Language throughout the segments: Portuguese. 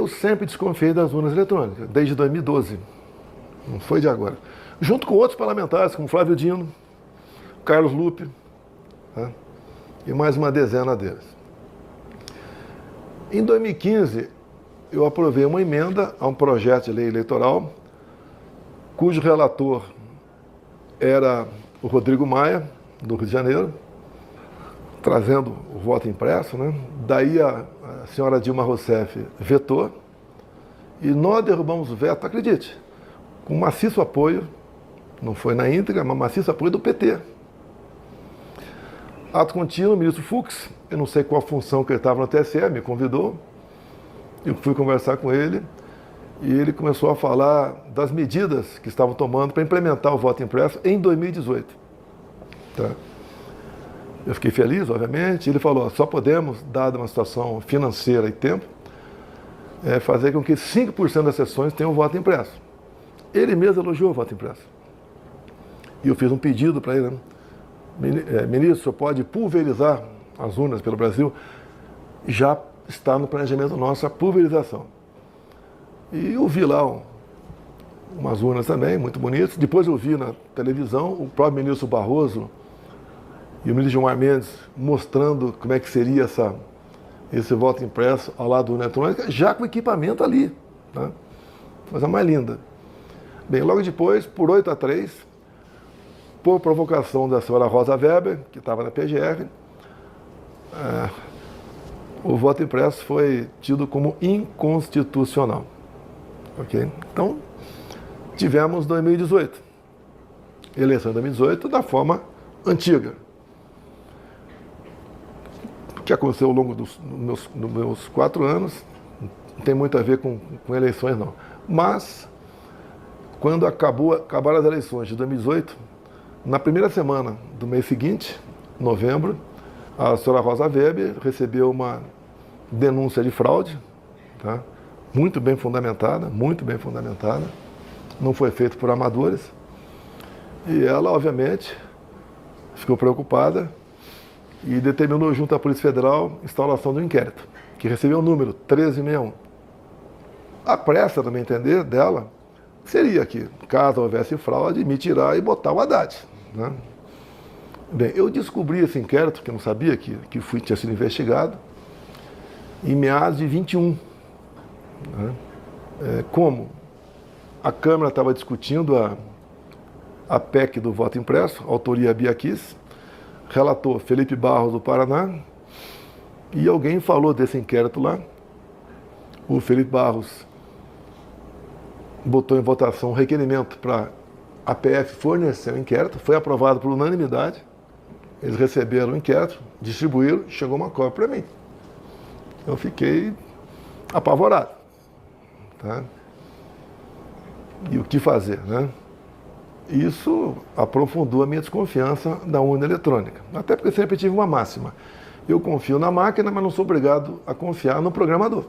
sempre desconfiei das urnas eletrônicas, desde 2012. Não foi de agora. Junto com outros parlamentares, como Flávio Dino, Carlos Lupe, tá? E mais uma dezena deles. Em 2015, eu aprovei uma emenda a um projeto de lei eleitoral, cujo relator era o Rodrigo Maia, do Rio de Janeiro, trazendo o voto impresso, né? Daí a senhora Dilma Rousseff vetou e nós derrubamos o veto, acredite, com maciço apoio, não foi na íntegra, mas maciço apoio do PT. Ato contínuo, o ministro Fux, eu não sei qual função que ele estava no TSE, me convidou, eu fui conversar com ele e ele começou a falar das medidas que estavam tomando para implementar o voto impresso em 2018. Tá? Eu fiquei feliz, obviamente. Ele falou, só podemos, dada uma situação financeira e tempo, fazer com que 5% das sessões tenham voto impresso. Ele mesmo elogiou o voto impresso. E eu fiz um pedido para ele, né? Ministro, o senhor pode pulverizar as urnas pelo Brasil? Já está no planejamento nosso a pulverização. E eu vi lá umas urnas também, muito bonitas. Depois eu vi na televisão o próprio ministro Barroso e o ministro Gilmar Mendes mostrando como é que seria esse voto impresso ao lado da urna eletrônica, já com equipamento ali. Tá? Coisa mais linda. Bem, logo depois, por 8-3, por provocação da senhora Rosa Weber, que estava na PGR, o voto impresso foi tido como inconstitucional. Okay? Então, tivemos 2018. Eleição de 2018 da forma antiga. O que aconteceu ao longo dos meus 4 anos não tem muito a ver com eleições, não. Mas, quando acabaram as eleições de 2018, na primeira semana do mês seguinte, novembro, a senhora Rosa Weber recebeu uma denúncia de fraude, tá? Muito bem fundamentada, não foi feito por amadores, e ela, obviamente, ficou preocupada e determinou junto à Polícia Federal a instauração de um inquérito, que recebeu o número 1361. A pressa, no meu entender, dela, seria que, caso houvesse fraude, me tirar e botar o Haddad. Né? Bem, eu descobri esse inquérito, que eu não sabia que tinha sido investigado, em meados de 21. Né? Como a Câmara estava discutindo a PEC do voto impresso, autoria Bia Kiss, relator Felipe Barros do Paraná, e alguém falou desse inquérito lá. O Felipe Barros botou em votação um requerimento para a PF fornecer o inquérito, foi aprovado por unanimidade, eles receberam o inquérito, distribuíram, chegou uma cópia para mim. Eu fiquei apavorado. Tá? E o que fazer, né? Isso aprofundou a minha desconfiança da urna eletrônica. Até porque sempre tive uma máxima. Eu confio na máquina, mas não sou obrigado a confiar no programador.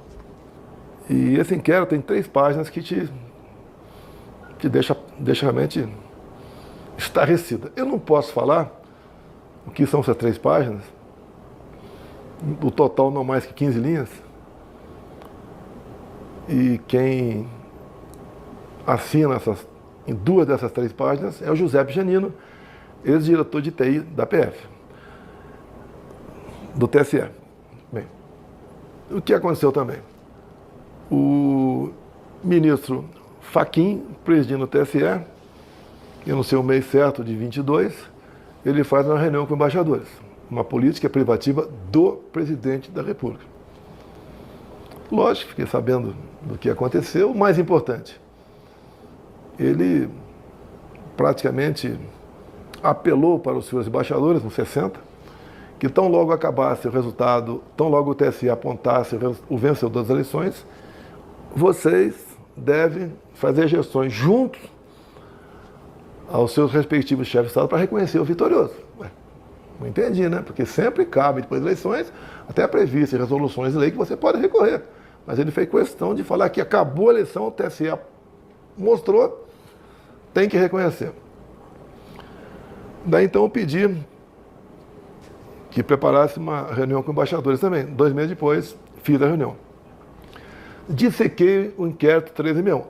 E esse inquérito tem 3 páginas que te deixa realmente estarrecida. Eu não posso falar o que são essas 3 páginas, o total não mais que 15 linhas, e quem assina em 2 dessas 3 páginas é o Giuseppe Janino, ex-diretor de TI da PF, do TSE. Bem, o que aconteceu também? O ministro Fachin, presidindo o TSE, eu não sei o mês certo, de 22, ele faz uma reunião com embaixadores, uma política privativa do presidente da República. Lógico, fiquei sabendo do que aconteceu. O mais importante, ele praticamente apelou para os seus embaixadores, nos 60, que tão logo acabasse o resultado, tão logo o TSE apontasse o vencedor das eleições, vocês devem fazer gestões juntos aos seus respectivos chefes de Estado para reconhecer o vitorioso. Não entendi, né? Porque sempre cabe, depois das eleições, até previsto em resoluções de lei que você pode recorrer. Mas ele fez questão de falar que acabou a eleição, o TSE mostrou, tem que reconhecer. Daí então eu pedi que preparasse uma reunião com embaixadores também. 2 meses depois, fiz a reunião. dissequei o inquérito 1361.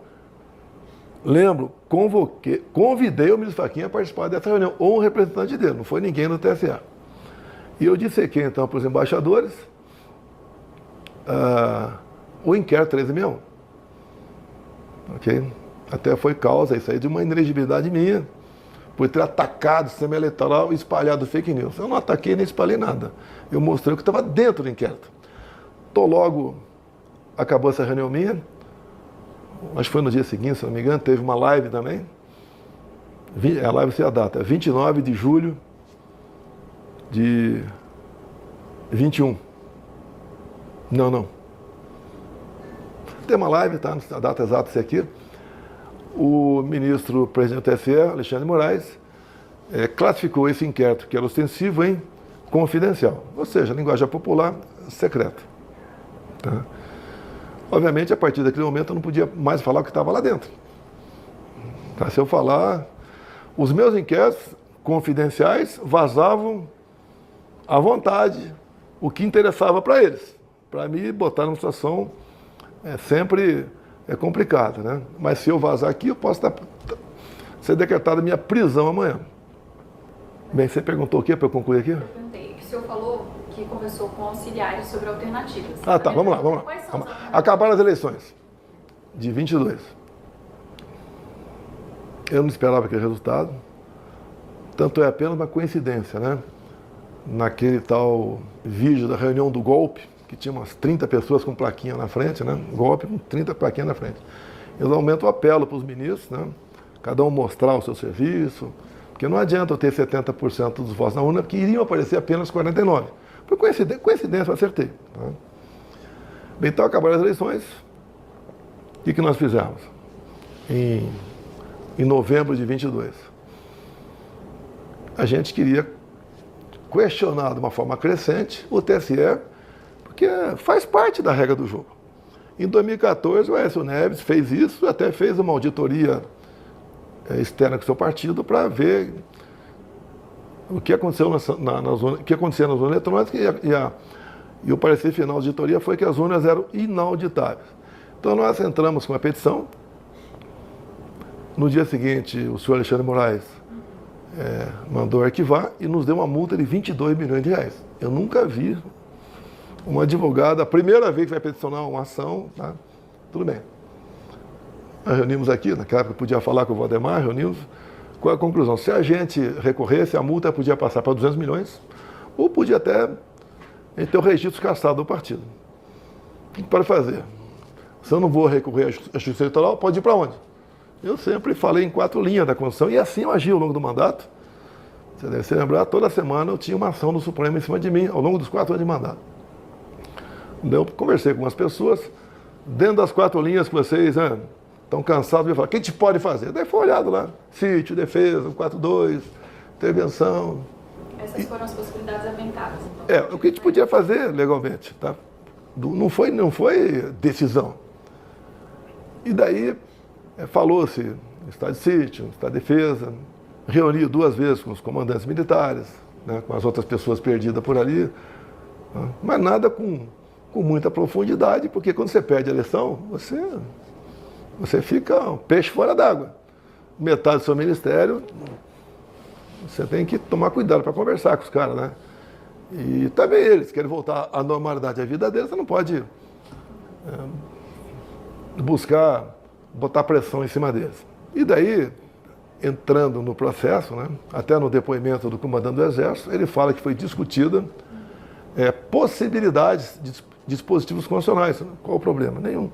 Lembro, convidei o ministro Fachin a participar dessa reunião, ou um representante dele, não foi ninguém no TSE. E eu dissequei, então, para os embaixadores, o inquérito 1361. Ok? Até foi causa, isso aí, de uma inelegibilidade minha, por ter atacado o sistema eleitoral e espalhado fake news. Eu não ataquei nem espalhei nada. Eu mostrei o que estava dentro do inquérito. Logo acabou essa reunião minha, acho que foi no dia seguinte, se não me engano, teve uma live também. A live sei a data, 29 de julho de 21. Não. Tem uma live, tá? A data exata é aqui. O ministro presidente do TSE, Alexandre de Moraes, classificou esse inquérito, que era ostensivo, em confidencial. Ou seja, linguagem popular, secreto. Tá? Obviamente, a partir daquele momento, eu não podia mais falar o que estava lá dentro. Tá? Se eu falar, os meus inquéritos confidenciais vazavam à vontade o que interessava para eles. Para mim, botar numa situação sempre complicada, né? Mas se eu vazar aqui, eu posso ser decretada minha prisão amanhã. Bem, você perguntou o quê para eu concluir aqui? Eu perguntei, o senhor falou que conversou com auxiliares sobre alternativas. Tá, vamos lá. Quais são as alternativas? Acabaram as eleições de 22. Eu não esperava aquele resultado. Tanto é apenas uma coincidência, né? Naquele tal vídeo da reunião do golpe, que tinha umas 30 pessoas com plaquinha na frente, né? Golpe com 30 plaquinhas na frente. Eu aumento o apelo para os ministros, né? Cada um mostrar o seu serviço, porque não adianta eu ter 70% dos votos na urna, porque iriam aparecer apenas 49%. Por coincidência, eu acertei. Tá? Bem, então acabaram as eleições. O que nós fizemos? Em novembro de 22. A gente queria questionar de uma forma crescente o TSE, porque faz parte da regra do jogo. Em 2014, o Aécio Neves fez isso, até fez uma auditoria externa com o seu partido para ver o que aconteceu nas urnas eletrônicas e o parecer final da auditoria foi que as urnas eram inauditáveis. Então nós entramos com uma petição. No dia seguinte, o senhor Alexandre de Moraes mandou arquivar e nos deu uma multa de 22 milhões de reais. Eu nunca vi uma advogada, a primeira vez que vai peticionar uma ação, tá? Tudo bem. Nós reunimos aqui, naquela época eu podia falar com o Valdemar, reunimos. Qual é a conclusão? Se a gente recorresse, a multa podia passar para 200 milhões, ou podia até ter o registro cassado do partido. O que pode fazer? Se eu não vou recorrer à Justiça Eleitoral, pode ir para onde? Eu sempre falei em 4 linhas da Constituição, e assim eu agi ao longo do mandato. Você deve se lembrar, toda semana eu tinha uma ação do Supremo em cima de mim, ao longo dos 4 anos de mandato. Eu conversei com umas pessoas, dentro das 4 linhas que vocês estão cansados de falar, o que a gente pode fazer? Daí foi olhado lá, sítio, defesa, 4.2, intervenção. Essas foram as possibilidades aventadas. Então. O que a gente podia fazer legalmente, tá? Não foi decisão. E daí falou-se estado de sítio, estado de defesa, reuni 2 vezes com os comandantes militares, né, com as outras pessoas perdidas por ali, mas nada com muita profundidade, porque quando você perde a eleição, você fica um peixe fora d'água. Metade do seu ministério, você tem que tomar cuidado para conversar com os caras, né? E também eles querem voltar à normalidade da vida deles, você não pode botar pressão em cima deles. E daí, entrando no processo, né, até no depoimento do comandante do Exército, ele fala que foi discutida possibilidades de dispositivos constitucionais. Qual o problema? Nenhum.